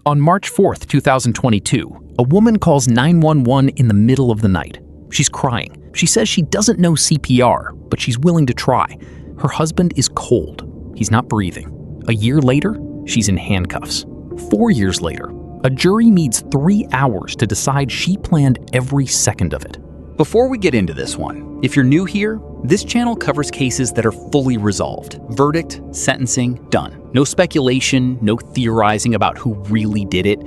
On March 4th, 2022, a woman calls 911 in the middle of the night. She's crying. She says she doesn't know CPR, but she's willing to try. Her husband is cold. He's not breathing. A year later, she's in handcuffs. 4 years later, a jury needs 3 hours to decide she planned every second of it. Before we get into this one, if you're new here, this channel covers cases that are fully resolved. Verdict, sentencing, done. No speculation, no theorizing about who really did it,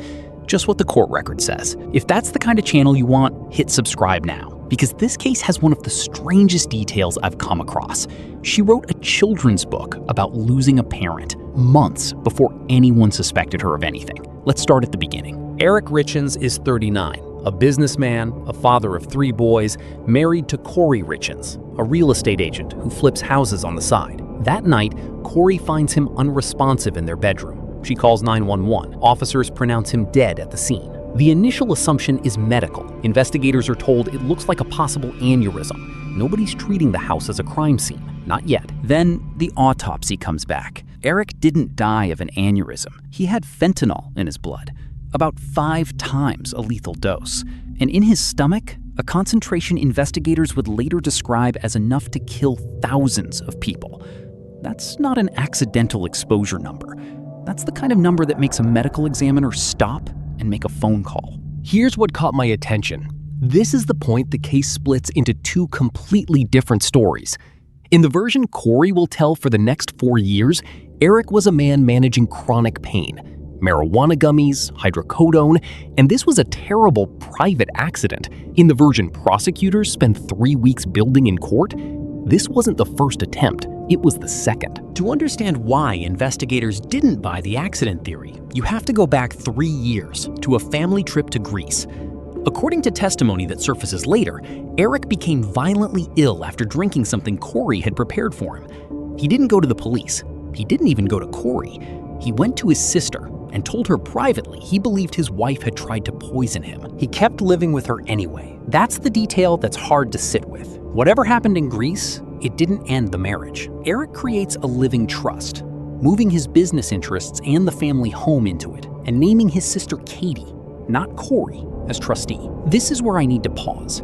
just what the court record says. If that's the kind of channel you want, hit subscribe now, because this case has one of the strangest details I've come across. She wrote a children's book about losing a parent months before anyone suspected her of anything. Let's start at the beginning. Eric Richins is 39, a businessman, a father of 3 boys, married to Corey Richins, a real estate agent who flips houses on the side. That night, Corey finds him unresponsive in their bedroom. She calls 911. Officers pronounce him dead at the scene. The initial assumption is medical. Investigators are told it looks like a possible aneurysm. Nobody's treating the house as a crime scene. Not yet. Then the autopsy comes back. Eric didn't die of an aneurysm. He had fentanyl in his blood, about 5 times a lethal dose. And in his stomach, a concentration investigators would later describe as enough to kill thousands of people. That's not an accidental exposure number. That's the kind of number that makes a medical examiner stop and make a phone call. Here's what caught my attention. This is the point the case splits into 2 completely different stories. In the version Corey will tell for the next 4 years, Eric was a man managing chronic pain, marijuana gummies, hydrocodone, and this was a terrible private accident. In the version prosecutors spend 3 weeks building in court, this wasn't the first attempt, it was the second. To understand why investigators didn't buy the accident theory, you have to go back 3 years to a family trip to Greece. According to testimony that surfaces later, Eric became violently ill after drinking something Corey had prepared for him. He didn't go to the police. He didn't even go to Corey. He went to his sister and told her privately he believed his wife had tried to poison him. He kept living with her anyway. That's the detail that's hard to sit with. Whatever happened in Greece, it didn't end the marriage. Eric creates a living trust, moving his business interests and the family home into it, and naming his sister Katie, not Corey, as trustee. This is where I need to pause,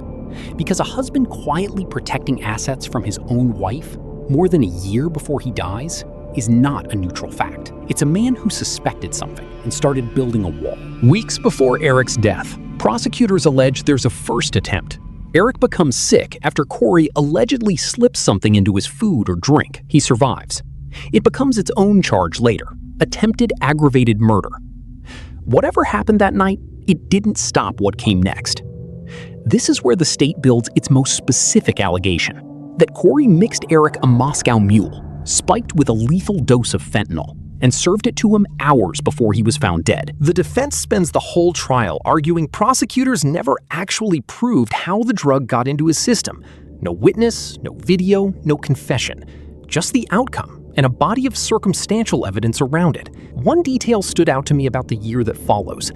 because a husband quietly protecting assets from his own wife more than a year before he dies is not a neutral fact. It's a man who suspected something and started building a wall. Weeks before Eric's death, prosecutors allege there's a first attempt. Eric becomes sick after Corey allegedly slips something into his food or drink. He survives. It becomes its own charge later, attempted aggravated murder. Whatever happened that night, it didn't stop what came next. This is where the state builds its most specific allegation, that Corey mixed Eric a Moscow Mule, spiked with a lethal dose of fentanyl, and served it to him hours before he was found dead. The defense spends the whole trial arguing prosecutors never actually proved how the drug got into his system. No witness, no video, no confession. Just the outcome and a body of circumstantial evidence around it. One detail stood out to me about the year that follows.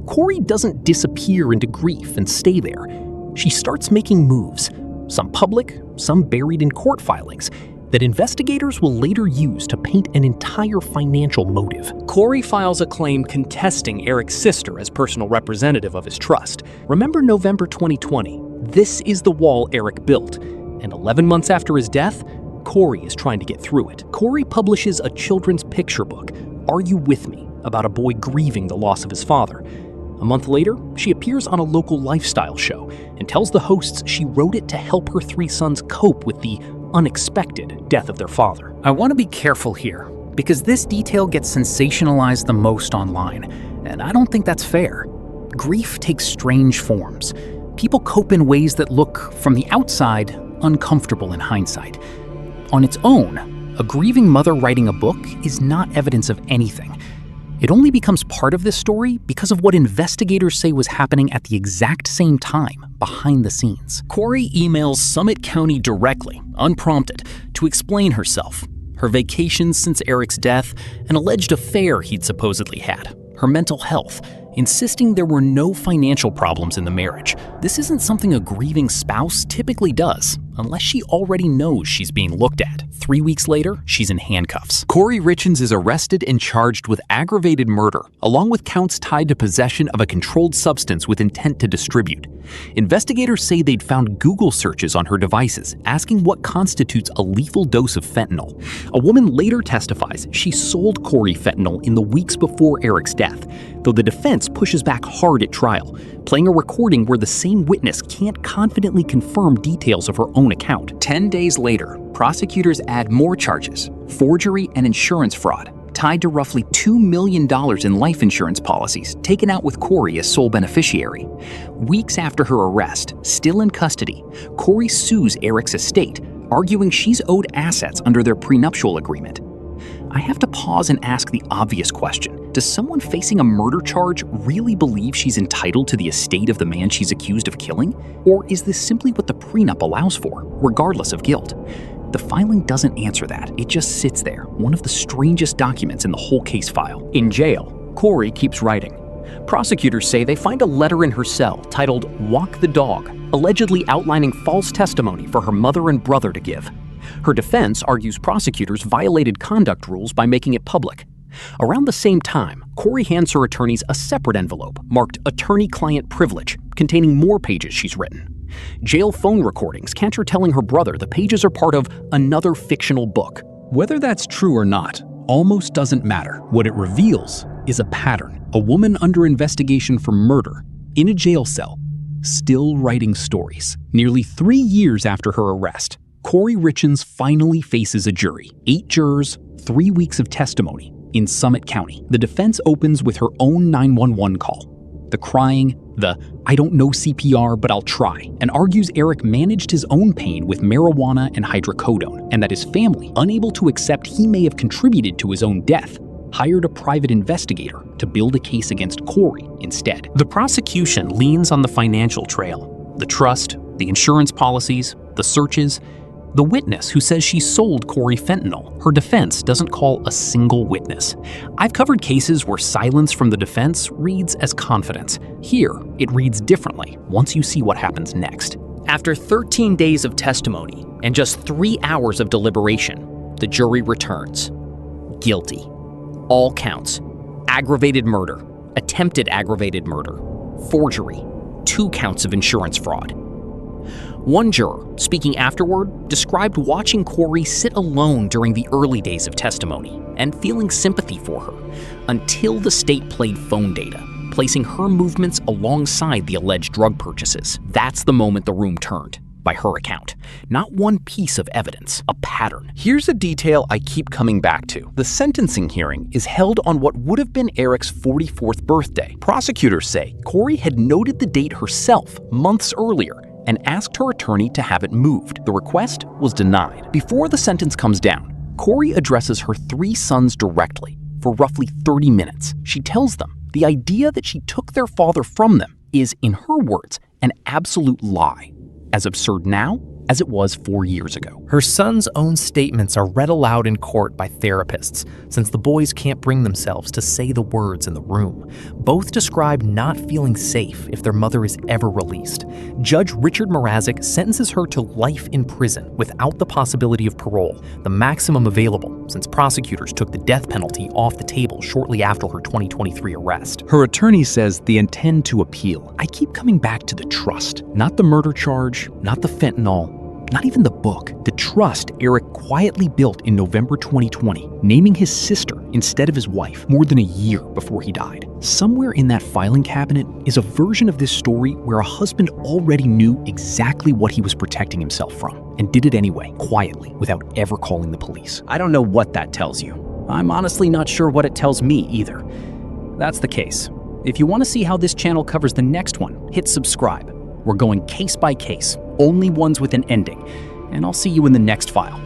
Corey doesn't disappear into grief and stay there. She starts making moves, some public, some buried in court filings, that investigators will later use to paint an entire financial motive. Corey files a claim contesting Eric's sister as personal representative of his trust. Remember November 2020? This is the wall Eric built. And 11 months after his death, Corey is trying to get through it. Corey publishes a children's picture book, Are You With Me?, about a boy grieving the loss of his father. A month later, she appears on a local lifestyle show and tells the hosts she wrote it to help her 3 sons cope with the unexpected death of their father. I want to be careful here, because this detail gets sensationalized the most online, and I don't think that's fair. Grief takes strange forms. People cope in ways that look, from the outside, uncomfortable in hindsight. On its own, a grieving mother writing a book is not evidence of anything. It only becomes part of this story because of what investigators say was happening at the exact same time, behind the scenes. Corey emails Summit County directly, unprompted, to explain herself, her vacations since Eric's death, an alleged affair he'd supposedly had, her mental health, insisting there were no financial problems in the marriage. This isn't something a grieving spouse typically does, unless she already knows she's being looked at. 3 weeks later, she's in handcuffs. Corey Richins is arrested and charged with aggravated murder, along with counts tied to possession of a controlled substance with intent to distribute. Investigators say they'd found Google searches on her devices asking what constitutes a lethal dose of fentanyl. A woman later testifies she sold Corey fentanyl in the weeks before Eric's death, though the defense pushes back hard at trial, playing a recording where the same witness can't confidently confirm details of her own account. 10 days later, prosecutors add more charges: forgery and insurance fraud, tied to roughly $2 million in life insurance policies taken out with Corey as sole beneficiary. Weeks after her arrest, still in custody, Corey sues Eric's estate, arguing she's owed assets under their prenuptial agreement. I have to pause and ask the obvious question. Does someone facing a murder charge really believe she's entitled to the estate of the man she's accused of killing? Or is this simply what the prenup allows for, regardless of guilt? The filing doesn't answer that. It just sits there, one of the strangest documents in the whole case file. In jail, Corey keeps writing. Prosecutors say they find a letter in her cell titled "Walk the Dog," allegedly outlining false testimony for her mother and brother to give. Her defense argues prosecutors violated conduct rules by making it public. Around the same time, Corey hands her attorneys a separate envelope marked attorney-client privilege, containing more pages she's written. Jail phone recordings catch her telling her brother the pages are part of another fictional book. Whether that's true or not almost doesn't matter. What it reveals is a pattern. A woman under investigation for murder, in a jail cell, still writing stories. Nearly 3 years after her arrest, Corey Richins finally faces a jury. 8 jurors, 3 weeks of testimony in Summit County. The defense opens with her own 911 call. The crying, the "I don't know CPR, but I'll try," and argues Eric managed his own pain with marijuana and hydrocodone, and that his family, unable to accept he may have contributed to his own death, hired a private investigator to build a case against Corey instead. The prosecution leans on the financial trail, the trust, the insurance policies, the searches, the witness who says she sold Corey fentanyl. Her defense doesn't call a single witness. I've covered cases where silence from the defense reads as confidence. Here, it reads differently once you see what happens next. After 13 days of testimony and just 3 hours of deliberation, the jury returns. Guilty. All counts. Aggravated murder, attempted aggravated murder, forgery, 2 counts of insurance fraud. One juror, speaking afterward, described watching Corey sit alone during the early days of testimony and feeling sympathy for her until the state played phone data, placing her movements alongside the alleged drug purchases. That's the moment the room turned, by her account. Not one piece of evidence, a pattern. Here's a detail I keep coming back to. The sentencing hearing is held on what would have been Eric's 44th birthday. Prosecutors say Corey had noted the date herself months earlier and asked her attorney to have it moved. The request was denied. Before the sentence comes down, Corey addresses her 3 sons directly for roughly 30 minutes. She tells them the idea that she took their father from them is, in her words, an absolute lie, as absurd now as it was 4 years ago. Her son's own statements are read aloud in court by therapists, since the boys can't bring themselves to say the words in the room. Both describe not feeling safe if their mother is ever released. Judge Richard Mrazek sentences her to life in prison without the possibility of parole, the maximum available since prosecutors took the death penalty off the table shortly after her 2023 arrest. Her attorney says they intend to appeal. I keep coming back to the trust, not the murder charge, not the fentanyl, not even the book. The trust Eric quietly built in November 2020, naming his sister instead of his wife more than a year before he died. Somewhere in that filing cabinet is a version of this story where a husband already knew exactly what he was protecting himself from and did it anyway, quietly, without ever calling the police. I don't know what that tells you. I'm honestly not sure what it tells me either. That's the case. If you want to see how this channel covers the next one, hit subscribe. We're going case by case, only ones with an ending, and I'll see you in the next file.